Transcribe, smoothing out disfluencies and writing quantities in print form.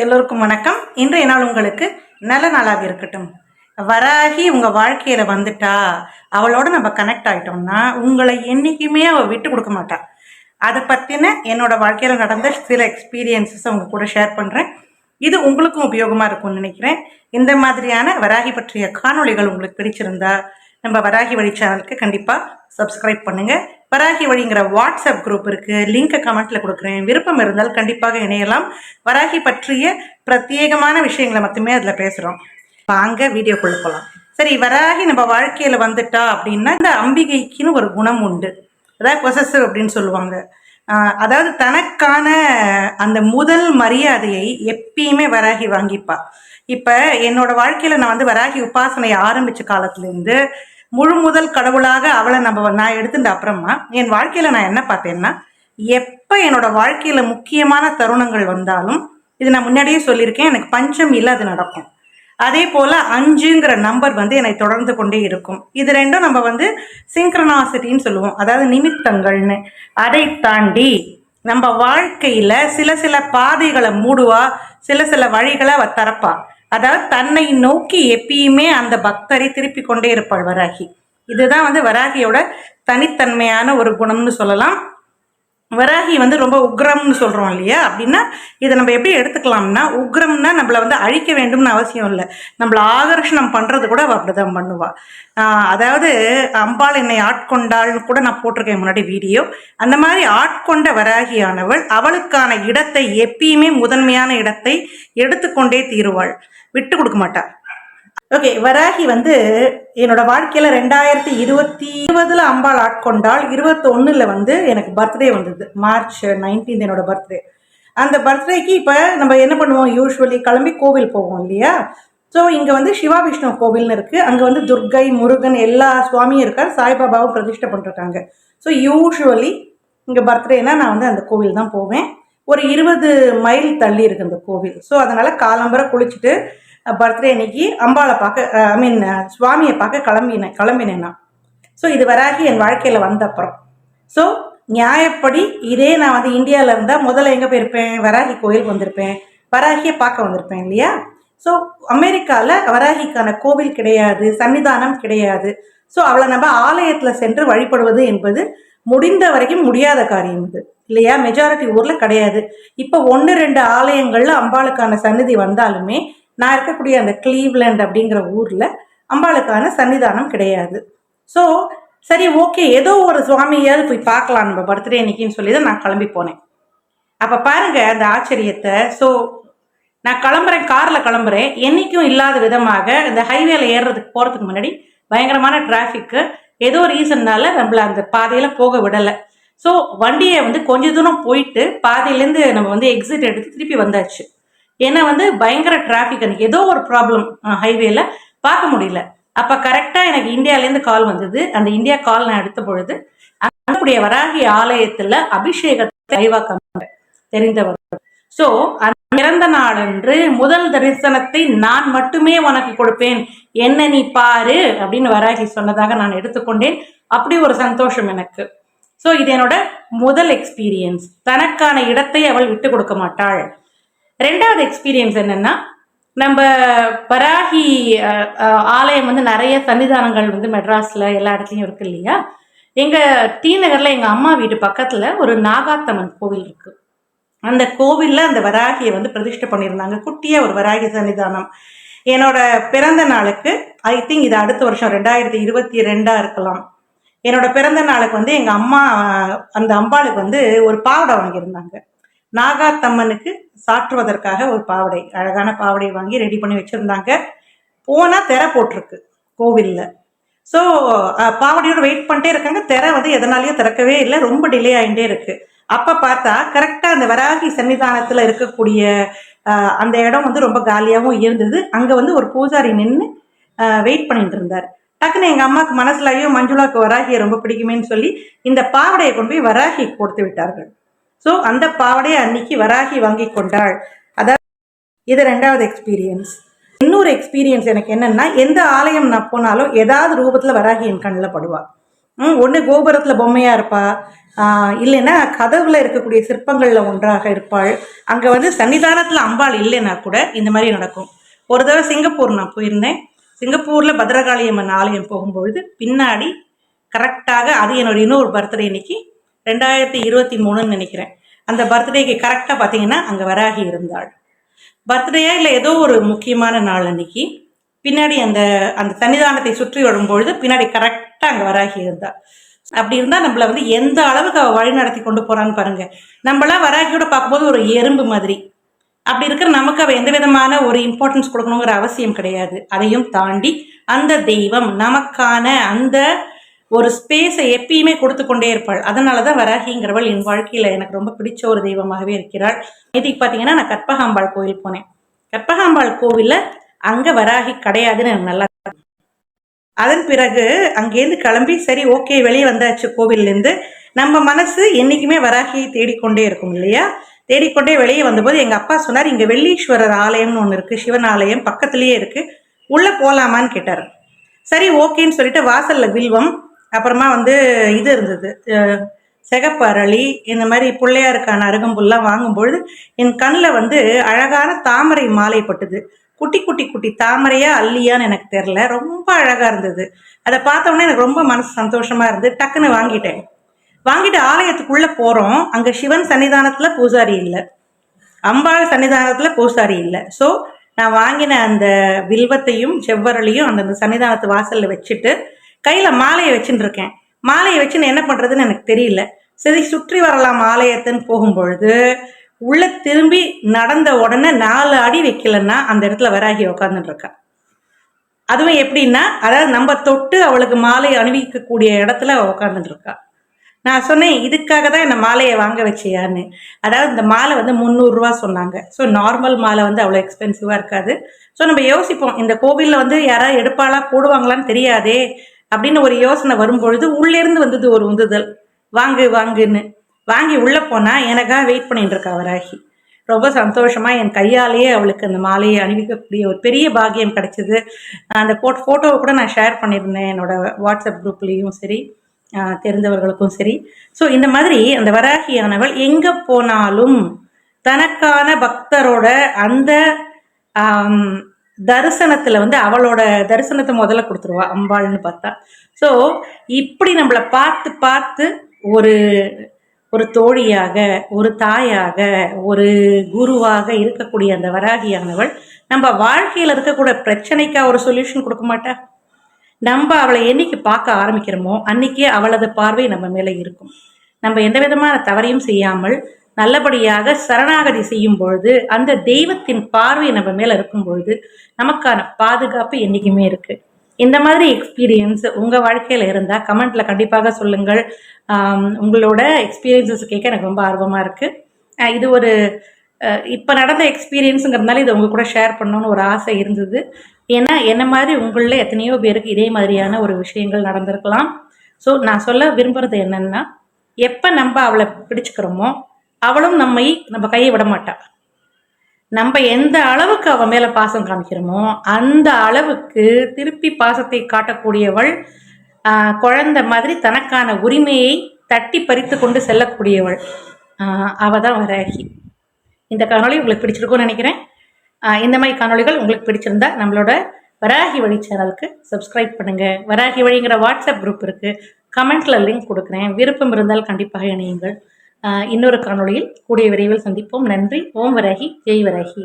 எல்லோருக்கும் வணக்கம். இன்றைய நாள் உங்களுக்கு நல்ல நாளாக இருக்கட்டும். வராகி உங்கள் வாழ்க்கையில் வந்துட்டா, அவளோட நம்ம கனெக்ட் ஆகிட்டோம்னா உங்களை என்றைக்குமே அவள் விட்டு கொடுக்க மாட்டாள். அதை பற்றின என்னோட வாழ்க்கையில் நடந்த சில எக்ஸ்பீரியன்ஸஸ் உங்கள் கூட ஷேர் பண்ணுறேன். இது உங்களுக்கும் உபயோகமாக இருக்கும்னு நினைக்கிறேன். இந்த மாதிரியான வராகி பற்றிய காணொளிகள் உங்களுக்கு பிடிச்சிருந்தா நம்ம வராகி வழி சேனலுக்கு கண்டிப்பாக சப்ஸ்கிரைப் பண்ணுங்கள். வராகி வழிங்கிற வாட்ஸ்அப் குரூப் இருக்குது, லிங்கை கமெண்ட்டில் கொடுக்குறேன். விருப்பம் இருந்தால் கண்டிப்பாக இணையலாம். வராகி பற்றிய பிரத்யேகமான விஷயங்களை மட்டுமே அதில் பேசுகிறோம். வாங்க வீடியோக்குள்ளே போகலாம். சரி, வராகி நம்ம வாழ்க்கையில் வந்துட்டா அப்படின்னா இந்த அம்பிகைக்குன்னு ஒரு குணம் உண்டு. அதாவது பொசசிவ் அப்படின்னு சொல்லுவாங்க. அதாவது தனக்கான அந்த முதல் மரியாதையை எப்பயுமே வராகி வாங்கிப்பா. இப்போ என்னோட வாழ்க்கையில் நான் வராகி உபாசனை ஆரம்பித்த காலத்துலேருந்து முழு முதல் கடவுளாக அவளை நான் எடுத்துட்ட அப்புறமா என் வாழ்க்கையில் நான் என்ன பார்த்தேன்னா, எப்போ என்னோட வாழ்க்கையில் முக்கியமான தருணங்கள் வந்தாலும், இது நான் முன்னாடியே சொல்லியிருக்கேன், எனக்கு பஞ்சமியில் அது நடக்கும். அதே போல் 5ங்கிற நம்பர் என்னை தொடர்ந்து கொண்டே இருக்கும். இது ரெண்டும் நம்ம சிங்க்ரனாசிட்டின்னு சொல்லுவோம், அதாவது நிமித்தங்கள்னு. அதை தாண்டி நம்ம வாழ்க்கையில் சில பாதைகளை மூடுவா, சில வழிகளை அவ தரப்பா. அதாவது தன்னை நோக்கி எப்பயுமே அந்த பக்தரை திருப்பி கொண்டே இருப்பாள் வராகி. இதுதான் வராகியோட தனித்தன்மையான ஒரு குணம்னு சொல்லலாம். வராகி ரொம்ப உக்ரம்னு சொல்கிறோம் இல்லையா? அப்படின்னா இதை நம்ம எப்படி எடுத்துக்கலாம்னா, உக்ரம்னா நம்மளை அழிக்க வேண்டும்னு அவசியம் இல்லை, நம்மளை ஆகர்ஷணம் பண்ணுறது கூட அவள் அப்படிதான் பண்ணுவாள். அதாவது அம்பாள் என்னை ஆட்கொண்டாள்னு கூட நான் போட்டிருக்கேன் முன்னாடி வீடியோ. அந்த மாதிரி ஆட்கொண்ட வராகியானவள் அவளுக்கான இடத்தை எப்பயுமே முதன்மையான இடத்தை எடுத்துக்கொண்டே தீருவாள், விட்டு கொடுக்க மாட்டாள். ஓகே, வராகி என்னோட வாழ்க்கையில் 2020 அம்பாள் ஆட்கொண்டாள். 21 எனக்கு பர்த்டே வந்தது, March 19 என்னோட பர்த்டே. அந்த பர்த்டேக்கு இப்போ நம்ம என்ன பண்ணுவோம், யூஸ்வலி கிளம்பி கோவில் போவோம் இல்லையா? ஸோ இங்கே சிவா விஷ்ணு கோவில்னு இருக்குது. அங்கே துர்கை, முருகன் எல்லா சுவாமியும் இருக்கார், சாய்பாபாவும் பிரதிஷ்டை பண்ணிருக்காங்க. ஸோ யூஸ்வலி இங்கே பர்த்டேனா நான் அந்த கோவில் தான் போவேன். ஒரு 20 மைல் தள்ளி இருக்குது அந்த கோவில். ஸோ அதனால் காலம்பரை குளிச்சுட்டு பர்த்டே அன்னைக்கு அம்பாளை பார்க்க, சுவாமியை பார்க்க கிளம்பினேன் நான். ஸோ இது வராகி என் வாழ்க்கையில் வந்த அப்புறம். ஸோ நியாயப்படி இதே நான் இந்தியாவில் இருந்தால் முதல்ல எங்கே போயிருப்பேன், வராகி கோயிலுக்கு வந்திருப்பேன், வராகியை பார்க்க வந்திருப்பேன் இல்லையா? ஸோ அமெரிக்காவில் வராகிக்கான கோவில் கிடையாது, சன்னிதானம் கிடையாது. ஸோ அவளை நம்ம ஆலயத்தில் சென்று வழிபடுவது என்பது முடிந்த வரைக்கும் முடியாத காரியம் இது இல்லையா? மெஜாரிட்டி ஊரில் கிடையாது. இப்போ 1-2 ஆலயங்களில் அம்பாளுக்கான சந்நிதி வந்தாலுமே நான் இருக்கக்கூடிய அந்த கிளீவ்லேண்ட் அப்படிங்கிற ஊரில் அம்பாளுக்கான சன்னிதானம் கிடையாது. ஸோ சரி, ஓகே, ஏதோ ஒரு சுவாமியாவது போய் பார்க்கலாம் நம்ம பர்த்டே அன்னைக்குன்னு சொல்லி தான் நான் கிளம்பி போனேன். அப்போ பாருங்க அந்த ஆச்சரியத்தை. ஸோ நான் கிளம்புறேன், காரில் கிளம்புறேன். என்றைக்கும் இல்லாத விதமாக இந்த ஹைவேல ஏறுறதுக்கு போகிறதுக்கு முன்னாடி பயங்கரமான டிராஃபிக்கு. ஏதோ ரீசன்னால நம்மள அந்த பாதையில் போக விடலை. ஸோ வண்டியை கொஞ்ச தூரம் போயிட்டு பாதையிலேருந்து நம்ம எக்ஸிட் எடுத்து திருப்பி வந்தாச்சு. ஏன்னா பயங்கர டிராஃபிக், எனக்கு ஏதோ ஒரு ப்ராப்ளம் ஹைவேல பார்க்க முடியல. அப்போ கரெக்டாக எனக்கு இந்தியாவிலேருந்து கால் வந்தது. அந்த இந்தியா கால் நான் எடுத்த பொழுது அங்கக்கூடிய வராகி ஆலயத்தில் அபிஷேகத்தை லைவாக்க தெரிந்தவர். ஸோ அந்த பிறந்த நாளன்று முதல் தரிசனத்தை நான் மட்டுமே உனக்கு கொடுப்பேன், என்ன நீ பாரு அப்படின்னு வராகி சொன்னதாக நான் எடுத்துக்கொண்டேன். அப்படி ஒரு சந்தோஷம் எனக்கு. ஸோ இது என்னோட முதல் எக்ஸ்பீரியன்ஸ். தனக்கான இடத்தை அவள் விட்டு கொடுக்க மாட்டாள். 2வது எக்ஸ்பீரியன்ஸ் என்னன்னா, நம்ம வராகி ஆலயம் நிறைய சன்னிதானங்கள் மெட்ராஸில் எல்லா இடத்துலையும் இருக்கு இல்லையா? எங்கள் டி நகரில் எங்கள் அம்மா வீட்டு பக்கத்தில் ஒரு நாகாத்தம்மன் கோவில் இருக்கு. அந்த கோவிலில் அந்த வராகியை பிரதிஷ்டை பண்ணியிருந்தாங்க, குட்டியாக ஒரு வராகி சன்னிதானம். என்னோட பிறந்த நாளுக்கு ஐ திங்க் இது அடுத்த வருஷம் 2022 இருக்கலாம். என்னோட பிறந்த நாளுக்கு எங்கள் அம்மா அந்த அம்பாளுக்கு ஒரு பாவடை வாங்கியிருந்தாங்க. நாகாத்தம்மனுக்கு சாற்றுவதற்காக ஒரு பாவடை, அழகான பாவடை வாங்கி ரெடி பண்ணி வச்சுருந்தாங்க. போனால் திரை போட்டிருக்கு கோவிலில். ஸோ பாவடையோடு வெயிட் பண்ணிட்டே இருக்காங்க. திரை எதனாலையும் திறக்கவே இல்லை, ரொம்ப டிலே ஆகிட்டே இருக்குது. அப்போ பார்த்தா கரெக்டாக அந்த வராகி சன்னிதானத்தில் இருக்கக்கூடிய அந்த இடம் ரொம்ப காலியாகவும் இருந்தது. அங்கே ஒரு பூஜாரி நின்று வெயிட் பண்ணிட்டு இருந்தார். டக்குன்னு எங்கள் அம்மாவுக்கு மனசுலையும் மஞ்சுளாவுக்கு வராகியை ரொம்ப பிடிக்குமேன்னு சொல்லி இந்த பாவடையை கொண்டு போய் வராகி கொடுத்து விட்டார்கள். ஸோ அந்த பாவடையை அன்னைக்கு வராகி வாங்கி கொண்டாள். அதாவது இது 2வது எக்ஸ்பீரியன்ஸ். இன்னொரு எக்ஸ்பீரியன்ஸ் எனக்கு என்னன்னா, எந்த ஆலயம் நான் போனாலும் ஏதாவது ரூபத்தில் வராகி என் கண்ணில் படுவா. ஒன்று கோபுரத்தில் பொம்மையாக இருப்பா, இல்லைன்னா கதவுல இருக்கக்கூடிய சிற்பங்களில் ஒன்றாக இருப்பாள். அங்கே வந்து சன்னிதானத்தில் அம்பாள் இல்லைன்னா கூட இந்த மாதிரி நடக்கும். ஒரு தடவை சிங்கப்பூர் நான் போயிருந்தேன். சிங்கப்பூரில் பத்ரகாளியம்மன் ஆலயம் போகும்பொழுது பின்னாடி கரெக்டாக, அது என்னோட இன்னொரு பர்த்டே இன்னைக்கு 2023ன்னு நினைக்கிறேன். அந்த பர்த்டேக்கு கரெக்டாக பார்த்தீங்கன்னா அங்கே வராகி இருந்தாள். பர்த்டேயா இல்லை ஏதோ ஒரு முக்கியமான நாள் அன்னைக்கு பின்னாடி அந்த அந்த சன்னிதானத்தை சுற்றி வரும்பொழுது பின்னாடி கரெக்டாக அங்கே வராகி இருந்தாள். அப்படி இருந்தால் நம்மளை வந்து எந்த அளவுக்கு அவள் வழி நடத்தி கொண்டு போகிறான்னு பாருங்க. நம்மளாம் வராகியோட பார்க்கும்போது ஒரு எறும்பு மாதிரி. அப்படி இருக்கிற நமக்கு அவள் எந்த விதமான ஒரு இம்பார்ட்டன்ஸ் கொடுக்கணுங்கிற அவசியம் கிடையாது. அதையும் தாண்டி அந்த தெய்வம் நமக்கான அந்த ஒரு ஸ்பேஸை எப்பயுமே கொடுத்து கொண்டே இருப்பாள். அதனால தான் வராகிங்கிறவள் என் வாழ்க்கையில் எனக்கு ரொம்ப பிடிச்ச ஒரு தெய்வமாகவே இருக்கிறாள். நேற்றுக்கு பார்த்தீங்கன்னா நான் கற்பகாம்பாள் கோயில் போனேன். கற்பகாம்பாள் கோவிலில் அங்கே வராகி கிடையாதுன்னு எனக்கு நல்லா. அதன் பிறகு அங்கேருந்து கிளம்பி சரி ஓகே வெளியே வந்தாச்சு கோவில்லேருந்து. நம்ம மனசு என்றைக்குமே வராகியை தேடிக்கொண்டே இருக்கும் இல்லையா? தேடிக்கொண்டே வெளியே வந்தபோது எங்கள் அப்பா சொன்னார், இங்கே வெள்ளீஸ்வரர் ஆலயம்னு ஒன்று இருக்குது, சிவன் ஆலயம் பக்கத்துலேயே இருக்குது, உள்ளே போகலாமான்னு கேட்டார். சரி ஓகேன்னு சொல்லிட்டு வாசலில் வில்வம், அப்புறமா வந்து இது இருந்தது சிகப்பு அரளி, இந்த மாதிரி பிள்ளையாருக்கான அருகம்புல்லாம் வாங்கும்பொழுது என் கண்ணில் வந்து அழகான தாமரை மாலை பட்டுது. குட்டி குட்டி குட்டி தாமரையா அல்லியான்னு எனக்கு தெரில, ரொம்ப அழகாக இருந்தது. அதை பார்த்தோன்னே எனக்கு ரொம்ப மனசு சந்தோஷமாக இருந்து டக்குன்னு வாங்கிட்டேன். வாங்கிட்டு ஆலயத்துக்குள்ளே போகிறோம். அங்கே சிவன் சன்னிதானத்தில் பூசாரி இல்லை, அம்பாள் சன்னிதானத்தில் பூசாரி இல்லை. ஸோ நான் வாங்கின அந்த வில்வத்தையும் செவ்வரளியும் அந்த சன்னிதானத்து வாசலில் வச்சுட்டு கையில் மாலையை வச்சுட்டு இருக்கேன். மாலையை வச்சுன்னு என்ன பண்ணுறதுன்னு எனக்கு தெரியல. சரி சுற்றி வரலாம் ஆலயத்துன்னு போகும்பொழுது உள்ள திரும்பி நடந்த உடனே 4 அடி வைக்கலன்னா அந்த இடத்துல வராகி உட்காந்துட்டு இருக்கா. அதுவும் எப்படின்னா, அதாவது நம்ம தொட்டு அவளுக்கு மாலை அணிவிக்கக்கூடிய இடத்துல அவள் உட்காந்துட்டு இருக்கா. நான் சொன்னேன், இதுக்காக தான் இந்த மாலையை வாங்க வச்சியான்னு. அதாவது இந்த மாலை வந்து 300 ரூபா சொன்னாங்க. ஸோ நார்மல் மாலை வந்து அவ்வளோ எக்ஸ்பென்சிவாக இருக்காது. ஸோ நம்ம யோசிப்போம், இந்த கோவிலில் வந்து யாராவது எடுப்பாளா போடுவாங்களான்னு தெரியாதே அப்படின்னு ஒரு யோசனை வரும்பொழுது உள்ளேருந்து வந்தது ஒரு உந்துதல், வாங்கு வாங்குன்னு. வாங்கி உள்ளே போனால் எனக்காக வெயிட் பண்ணிட்டு இருக்கா வராகி. ரொம்ப சந்தோஷமாக என் கையாலேயே அவளுக்கு அந்த மாலையை அணிவிக்கக்கூடிய ஒரு பெரிய பாக்கியம் கிடைச்சிது. அந்த ஃபோட்டோவை கூட நான் ஷேர் பண்ணியிருந்தேன் என்னோடய வாட்ஸ்அப் குரூப்லேயும் சரி, தெரிந்தவர்களுக்கும் சரி. ஸோ இந்த மாதிரி அந்த வராகியானவள் எங்கே போனாலும் தனக்கான பக்தரோட அந்த தரிசனத்தில் வந்து அவளோட தரிசனத்தை முதல்ல கொடுத்துருவா அம்பாள்னு பார்த்தா. ஸோ இப்படி நம்மளை பார்த்து பார்த்து ஒரு ஒரு தோழியாக, ஒரு தாயாக, ஒரு குருவாக இருக்கக்கூடிய அந்த வராகியானவள் நம்ம வாழ்க்கையில் இருக்கக்கூடிய பிரச்சனைக்கா ஒரு சொல்யூஷன் கொடுக்க மாட்டா. நம்ம அவளை என்னைக்கு பார்க்க ஆரம்பிக்கிறோமோ அன்னைக்கே அவளது பார்வை நம்ம மேலே இருக்கும். நம்ம எந்த விதமான தவறையும் செய்யாமல் நல்லபடியாக சரணாகதி செய்யும் பொழுது அந்த தெய்வத்தின் பார்வை நம்ம மேலே இருக்கும் பொழுது நமக்கான பாதுகாப்பு என்றைக்குமே இருக்கு. இந்த மாதிரி எக்ஸ்பீரியன்ஸ் உங்கள் வாழ்க்கையில் இருந்தால் கமெண்ட்டில் கண்டிப்பாக சொல்லுங்கள். உங்களோட எக்ஸ்பீரியன்ஸஸ் கேட்க எனக்கு ரொம்ப ஆர்வமாக இருக்குது. இது ஒரு இப்போ நடந்த எக்ஸ்பீரியன்ஸுங்கிறதுனால இதை உங்கள் கூட ஷேர் பண்ணணும்னு ஒரு ஆசை இருந்தது. ஏன்னா என்ன மாதிரி உங்களில் எத்தனையோ பேருக்கு இதே மாதிரியான ஒரு விஷயங்கள் நடந்திருக்கலாம். ஸோ நான் சொல்ல விரும்புகிறது என்னென்னா, எப்போ நம்ம அவளை பிடிச்சிக்கிறோமோ அவளும் நம்ம கையை விட மாட்டா. நம்ம எந்த அளவுக்கு அவன் மேலே பாசம் காமிக்கிறோமோ அந்த அளவுக்கு திருப்பி பாசத்தை காட்டக்கூடியவள், குழந்தை மாதிரி தனக்கான உரிமையை தட்டி பறித்து கொண்டு செல்லக்கூடியவள், அவள் தான் வராகி. இந்த காணொளி உங்களுக்கு பிடிச்சிருக்கும்னு நினைக்கிறேன். இந்த மாதிரி காணொளிகள் உங்களுக்கு பிடிச்சிருந்தா நம்மளோட வராகி வழி சேனலுக்கு சப்ஸ்கிரைப் பண்ணுங்கள். வராகி வழிங்கிற வாட்ஸ்அப் குரூப் இருக்குது, கமெண்ட்டில் லிங்க் கொடுக்குறேன். விருப்பம் இருந்தால் கண்டிப்பாக இணையுங்கள். இன்னொரு காணொளியில் கூடிய விரைவில் சந்திப்போம். நன்றி. ஓம் வராகி, ஜெய் வராகி.